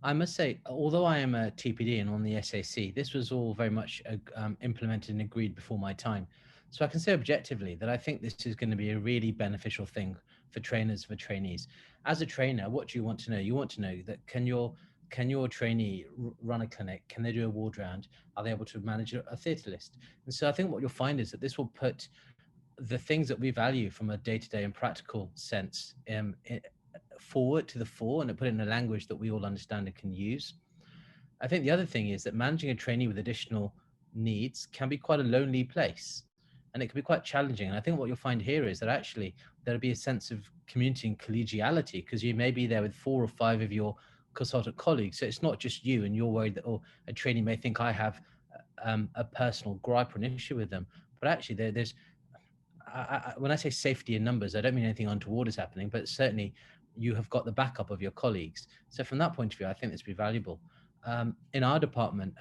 I must say, although I am a TPD and on the SAC, this was all very much implemented and agreed before my time. So I can say objectively that I think this is going to be a really beneficial thing for trainers, for trainees. As a trainer, what do you want to know? You want to know that can your trainee run a clinic? Can they do a ward round? Are they able to manage a theatre list? And so I think what you'll find is that this will put the things that we value from a day-to-day and practical sense forward to the fore, and put it in a language that we all understand and can use. I think the other thing is that managing a trainee with additional needs can be quite a lonely place, and it can be quite challenging. And I think what you'll find here is that actually there'll be a sense of community and collegiality, because you may be there with 4 or 5 of your consultant colleagues. So it's not just you, and you're worried that, oh, a trainee may think I have a personal gripe or an issue with them. But actually, there's when I say safety in numbers, I don't mean anything untoward is happening, but certainly you have got the backup of your colleagues. So from that point of view, I think this would be valuable. In our department,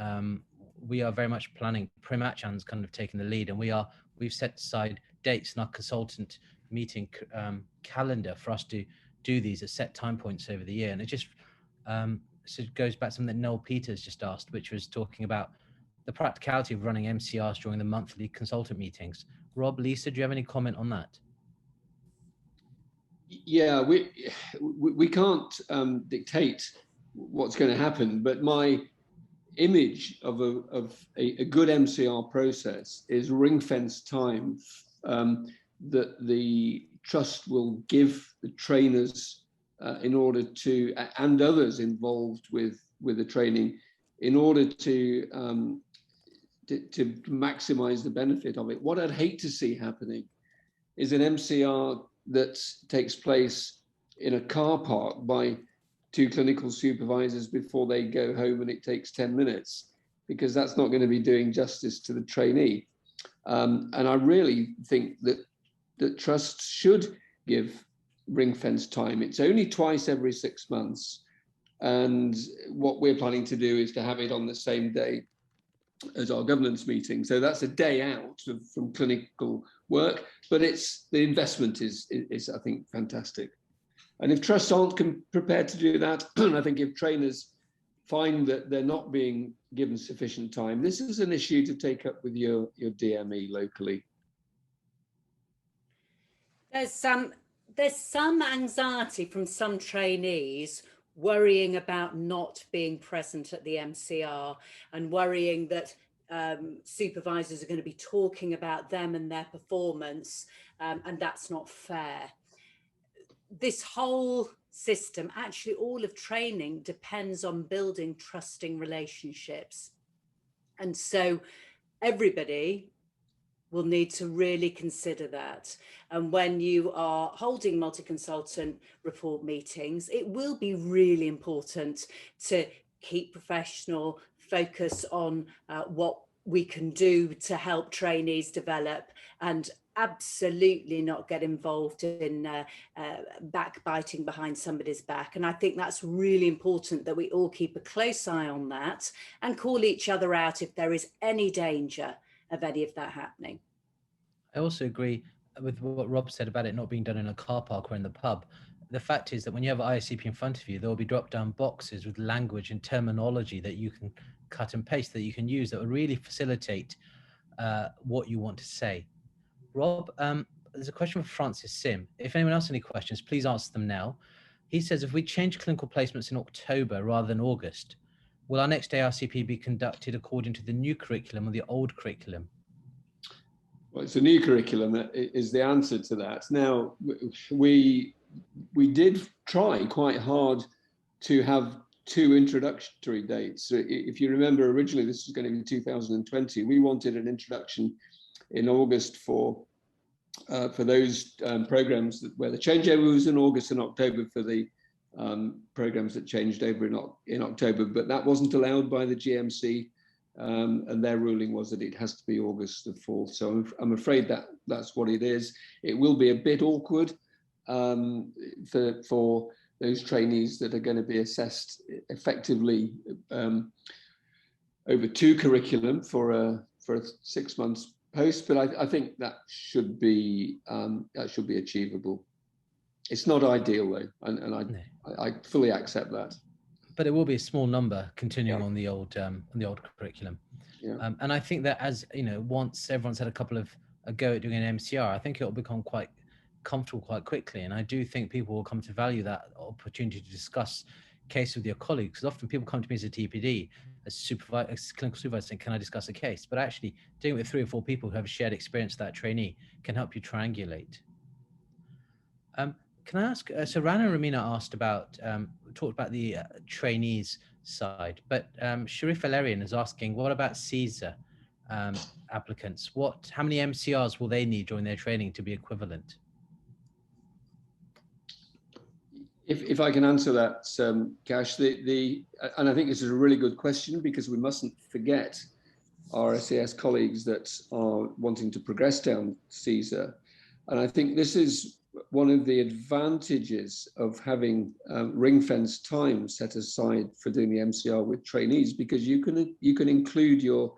we are very much planning. Primachan's kind of taking the lead, and we've set aside dates in our consultant meeting calendar for us to do these at set time points over the year. And it just so it goes back to something that Noel Peters just asked, which was talking about the practicality of running MCRs during the monthly consultant meetings. Rob, Lisa, do you have any comment on that? Yeah, we can't dictate what's going to happen, but my image of a good MCR process is ring-fence time that the trust will give the trainers in order to, and others involved with the training, in order to maximize the benefit of it. What I'd hate to see happening is an MCR that takes place in a car park by 2 clinical supervisors before they go home, and it takes 10 minutes, because that's not going to be doing justice to the trainee. And I really think that trusts should give ring-fence time. It's only twice every 6 months. And what we're planning to do is to have it on the same day as our governance meeting. So that's a day out from clinical work, but the investment is I think fantastic. And if trusts aren't prepared to do that, I think if trainers find that they're not being given sufficient time, this is an issue to take up with your DME locally. There's some anxiety from some trainees worrying about not being present at the MCR and worrying that supervisors are going to be talking about them and their performance, and that's not fair. This whole system, actually all of training, depends on building trusting relationships. And so everybody will need to really consider that. And when you are holding multi-consultant report meetings, it will be really important to keep professional, focus on what we can do to help trainees develop, and absolutely not get involved in backbiting behind somebody's back. And I think that's really important, that we all keep a close eye on that and call each other out if there is any danger of any of that happening. I also agree with what Rob said about it not being done in a car park or in the pub. The fact is that when you have ICP in front of you, there will be drop-down boxes with language and terminology that you can cut and paste, that you can use, that will really facilitate what you want to say. Rob, there's a question from Francis Sim. If anyone else has any questions, please ask them now. He says, if we change clinical placements in October rather than August, will our next ARCP be conducted according to the new curriculum or the old curriculum? Well, it's a new curriculum is the answer to that. Now, we did try quite hard to have 2 introductory dates. So if you remember, originally this was going to be 2020. We wanted an introduction in August for those programs where the changeover was in August and October for the programs that changed over in October, but that wasn't allowed by the GMC. And their ruling was that it has to be August the 4th. So I'm afraid that's what it is. It will be a bit awkward for those trainees that are going to be assessed effectively over 2 curriculum for a 6 months post. But I think that should be achievable. It's not ideal though, and I fully accept that. but it will be a small number continuing Yeah. on the old curriculum. Yeah. And I think that, as you know, once everyone's had a go at doing an MCR, I think it will become quite comfortable quite quickly. And I do think people will come to value that opportunity to discuss case with your colleagues. Because often people come to me as a TPD, as clinical supervisor, saying, "Can I discuss a case?" But actually, doing it with 3 or 4 people who have a shared experience with that trainee can help you triangulate. Can I ask? So Rana and Rumina talked about the trainees side, but Sharif Valerian is asking, what about CSER applicants? How many MCRs will they need during their training to be equivalent? If I can answer that, Cash, and I think this is a really good question, because we mustn't forget our SAS colleagues that are wanting to progress down CSER. And I think this is one of the advantages of having ring-fence time set aside for doing the MCR with trainees, because you can include your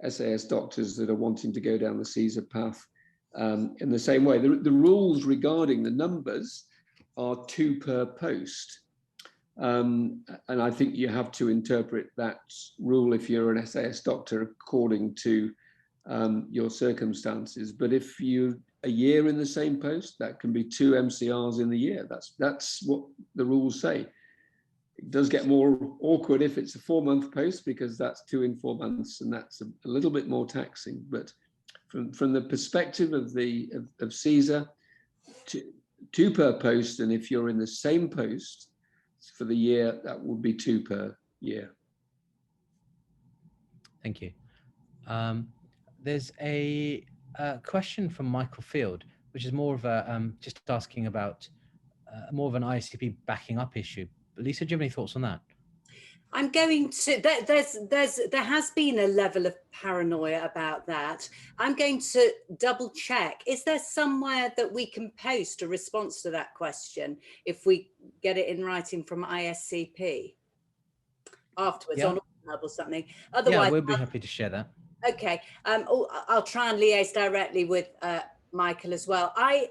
SAS doctors that are wanting to go down the CSER path in the same way. The rules regarding the numbers are 2 per post. And I think you have to interpret that rule, if you're an SAS doctor, according to your circumstances. But if you a year in the same post, that can be 2 MCRs in the year. That's what the rules say. It does get more awkward if it's a 4-month post, because that's 2 in 4 months, and that's a little bit more taxing. But from the perspective of CSER, 2 per post, and if you're in the same post for the year, that would be 2 per year. Thank you. There's a question from Michael Field, which is more of a just asking about more of an ICP backing up issue. Lisa, do you have any thoughts on that? I'm going to, there has been a level of paranoia about that. I'm going to double check. Is there somewhere that we can post a response to that question if we get it in writing from ISCP afterwards, on hub or something? Otherwise, yeah, we'll be happy to share that. Okay, I'll try and liaise directly with Michael as well. I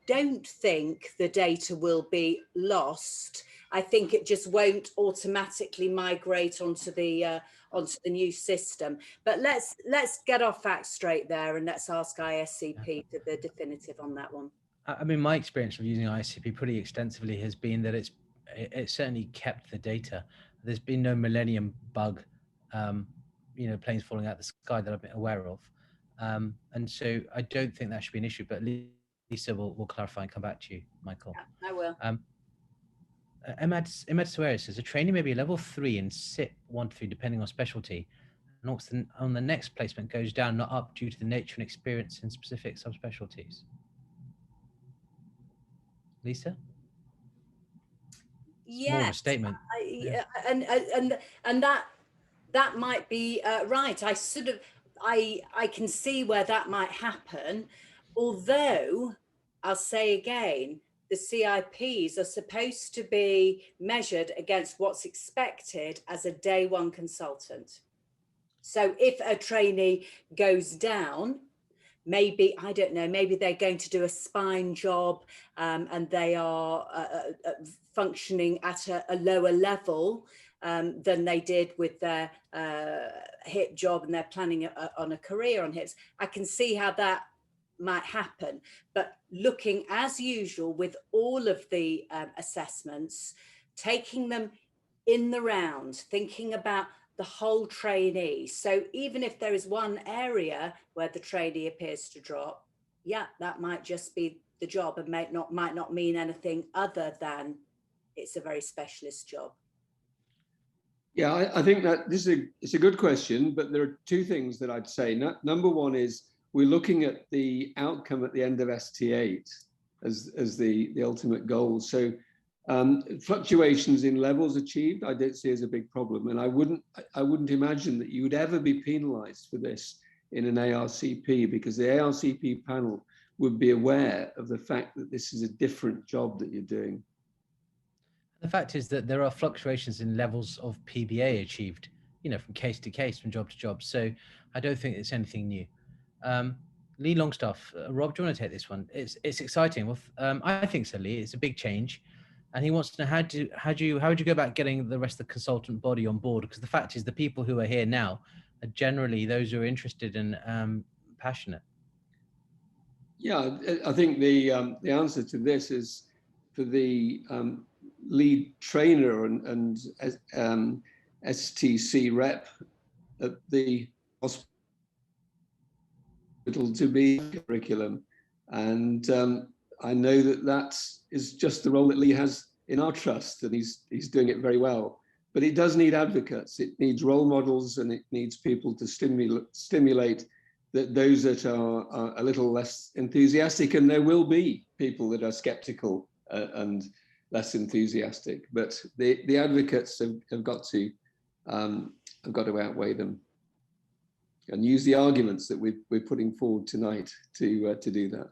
don't think the data will be lost. I think it just won't automatically migrate onto the new system. But let's get our facts straight there, and let's ask ISCP for the definitive on that one. I mean, my experience of using ISCP pretty extensively has been that it certainly kept the data. There's been no Millennium bug, planes falling out the sky that I've been aware of. And so I don't think that should be an issue, but Lisa will clarify and come back to you, Michael. Yeah, I will. Emad Suarez says, a trainee may be level 3 in SIP 1 to 3, depending on specialty. And on the next placement goes down, not up, due to the nature and experience in specific subspecialties. Lisa? Yes, more of a statement. And that might be right. I can see where that might happen, although I'll say again, the CIPs are supposed to be measured against what's expected as a day 1 consultant. So if a trainee goes down, maybe, I don't know, maybe they're going to do a spine job and they are functioning at a lower level than they did with their hip job, and they're planning on a career on hips. I can see how that might happen, but looking as usual with all of the assessments, taking them in the round, thinking about the whole trainee. So even if there is one area where the trainee appears to drop, yeah, that might just be the job, and might not mean anything other than it's a very specialist job. Yeah, I think that it's a good question, but there are 2 things that I'd say. Number 1 is we're looking at the outcome at the end of ST8 as the ultimate goal. So fluctuations in levels achieved, I don't see as a big problem, and I wouldn't imagine that you would ever be penalised for this in an ARCP, because the ARCP panel would be aware of the fact that this is a different job that you're doing. The fact is that there are fluctuations in levels of PBA achieved, from case to case, from job to job. So I don't think it's anything new. Lee Longstaff, Rob, do you want to take this one? It's exciting. Well, I think so, Lee. It's a big change. And he wants to know how would you go about getting the rest of the consultant body on board? Because the fact is, the people who are here now are generally those who are interested and passionate. Yeah, I think the answer to this is for the lead trainer and STC rep at the hospital to be curriculum. And I know that is just the role that Lee has in our trust, and he's doing it very well. But it does need advocates, it needs role models, and it needs people to stimulate that those that are a little less enthusiastic, and there will be people that are skeptical and less enthusiastic, but the advocates have got to outweigh them and use the arguments that we're putting forward tonight to do that.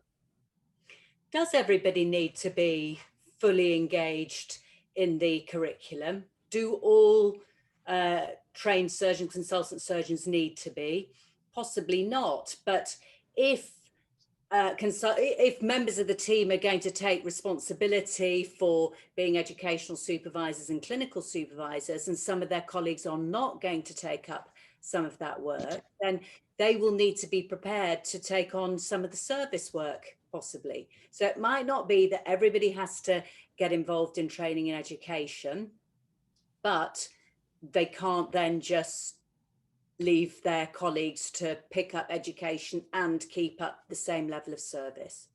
Does everybody need to be fully engaged in the curriculum? Do all trained surgeon consultant surgeons need to be? Possibly not, but if members of the team are going to take responsibility for being educational supervisors and clinical supervisors, and some of their colleagues are not going to take up some of that work, then they will need to be prepared to take on some of the service work, possibly. So it might not be that everybody has to get involved in training and education, but they can't then just leave their colleagues to pick up education and keep up the same level of service.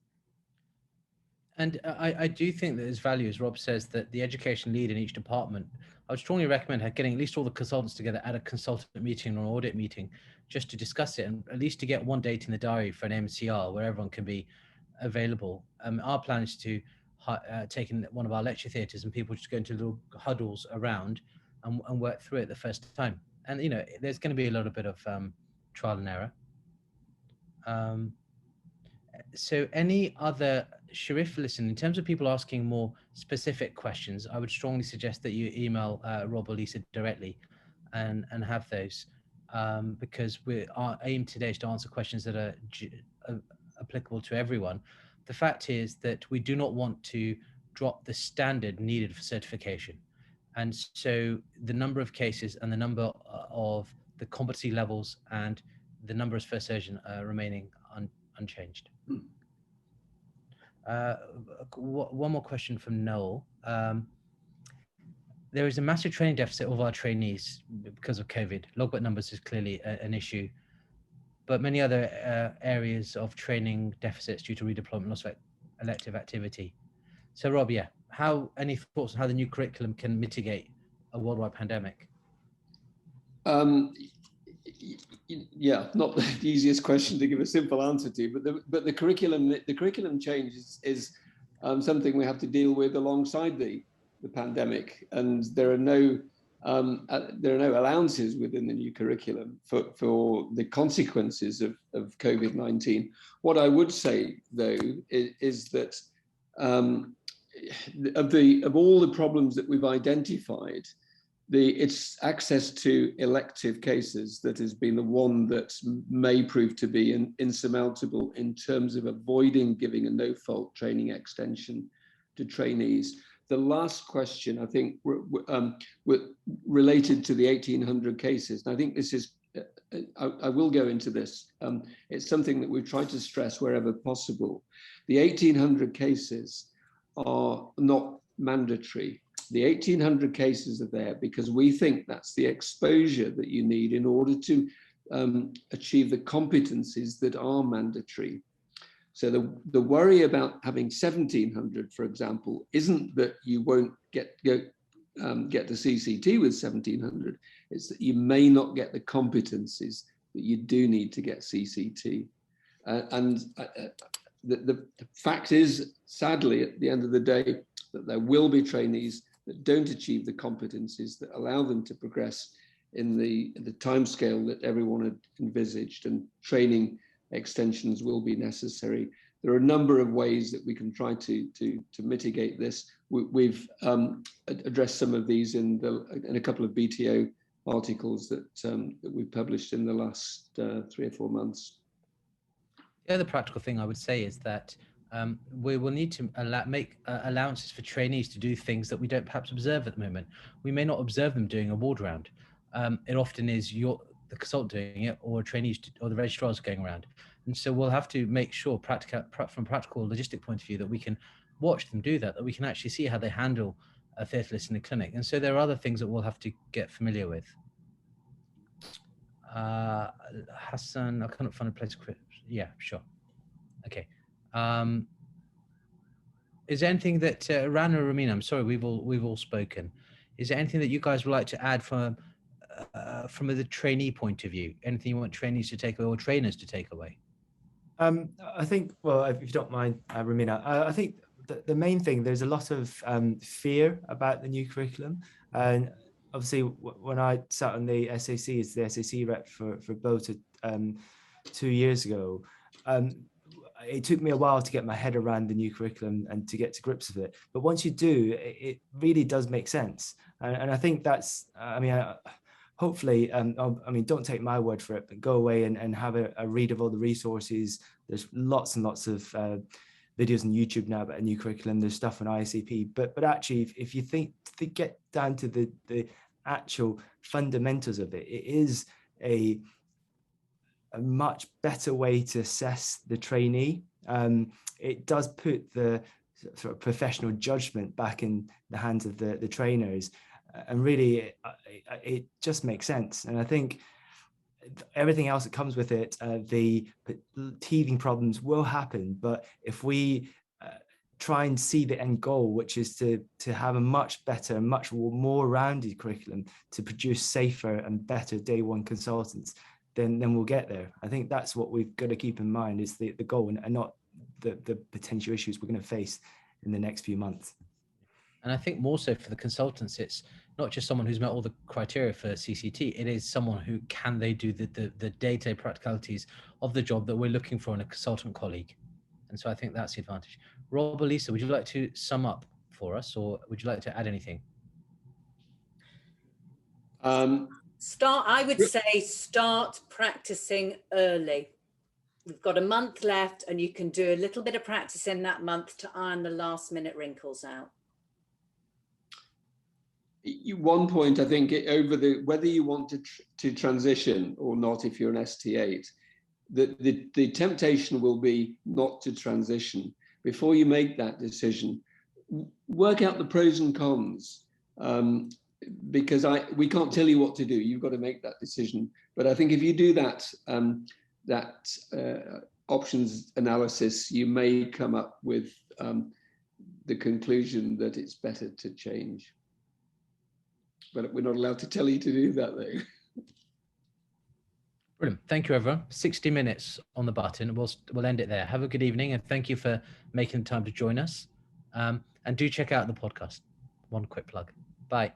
And I do think that there's value, as Rob says, that the education lead in each department, I would strongly recommend getting at least all the consultants together at a consultant meeting or an audit meeting just to discuss it, and at least to get one date in the diary for an MCR where everyone can be available. Our plan is to take in one of our lecture theatres and people just go into little huddles around and work through it the first time. And, you know, there's going to be a little bit of trial and error. So any other, Sharif, listen, in terms of people asking more specific questions, I would strongly suggest that you email Rob or Lisa directly and have those, because our aim today is to answer questions that are applicable to everyone. The fact is that we do not want to drop the standard needed for certification. And so the number of cases and the number of the competency levels and the number as first surgeon are remaining unchanged. One more question from Noel. There is a massive training deficit of our trainees because of COVID. Logbook numbers is clearly an issue, but many other areas of training deficits due to redeployment, loss of elective activity. So Rob, any thoughts on how the new curriculum can mitigate a worldwide pandemic? Yeah, not the easiest question to give a simple answer to, but the curriculum change is something we have to deal with alongside the pandemic, and there are no allowances within the new curriculum for the consequences of COVID-19. What I would say though is that of all the problems that we've identified, it's access to elective cases that has been the one that may prove to be insurmountable in terms of avoiding giving a no-fault training extension to trainees. The last question, I think, related to the 1,800 cases, and I think this is, I will go into this. It's something that we've tried to stress wherever possible. The 1,800 cases are not mandatory. The 1,800 cases are there because we think that's the exposure that you need in order to achieve the competencies that are mandatory. So the worry about having 1,700, for example, isn't that you won't get the CCT with 1,700. It's that you may not get the competencies that you do need to get CCT. The fact is, sadly, at the end of the day, that there will be trainees that don't achieve the competencies that allow them to progress in the timescale that everyone had envisaged, and training extensions will be necessary. There are a number of ways that we can try to mitigate this. We've addressed some of these in a couple of BTO articles that we've published in the last 3 or 4 months. The other practical thing I would say is that we will need to make allowances for trainees to do things that we don't perhaps observe at the moment. We may not observe them doing a ward round. It often is the consultant doing it, or trainees or the registrars going around. And so we'll have to make sure from a practical logistic point of view that we can watch them do that we can actually see how they handle a theatreless in the clinic. And so there are other things that we'll have to get familiar with. Hassan, I cannot find a place to quit. Yeah, sure. Okay. Is there anything that Rana or Rumina, I'm sorry, we've all spoken. Is there anything that you guys would like to add from the trainee point of view? Anything you want trainees to take away or trainers to take away? I think, well, if you don't mind, Rumina, I think the main thing, there's a lot of fear about the new curriculum. And obviously, when I sat on the SAC as the SAC rep for BOTA 2 years ago, it took me a while to get my head around the new curriculum and to get to grips with it. But once you do, it really does make sense. And I think that's, hopefully, don't take my word for it, but go away and have a read of all the resources. There's lots and lots of videos on YouTube now about a new curriculum. There's stuff on ICP, but actually, if you get down to the actual fundamentals of it, it is a much better way to assess the trainee. It does put the sort of professional judgment back in the hands of the trainers. And really, it just makes sense. And I think everything else that comes with it, the teething problems will happen. But if we try and see the end goal, which is to have a much better, much more rounded curriculum to produce safer and better day one consultants, then we'll get there. I think that's what we've got to keep in mind, is the goal, and not the potential issues we're going to face in the next few months. And I think more so for the consultants, it's not just someone who's met all the criteria for CCT, it is someone who can they do the day-to-day practicalities of the job that we're looking for in a consultant colleague. And so I think that's the advantage. Rob or Lisa, would you like to sum up for us, or would you like to add anything? I would say start practicing early. We've got a month left, and you can do a little bit of practice in that month to iron the last minute wrinkles out. One point, I think, whether you want to transition or not, if you're an ST8, the temptation will be not to transition. Before you make that decision, work out the pros and cons, because we can't tell you what to do. You've got to make that decision. But I think if you do that options analysis, you may come up with the conclusion that it's better to change. But we're not allowed to tell you to do that, though. Brilliant. Thank you, everyone. 60 minutes on the button. We'll end it there. Have a good evening, and thank you for making the time to join us. And do check out the podcast. One quick plug. Bye.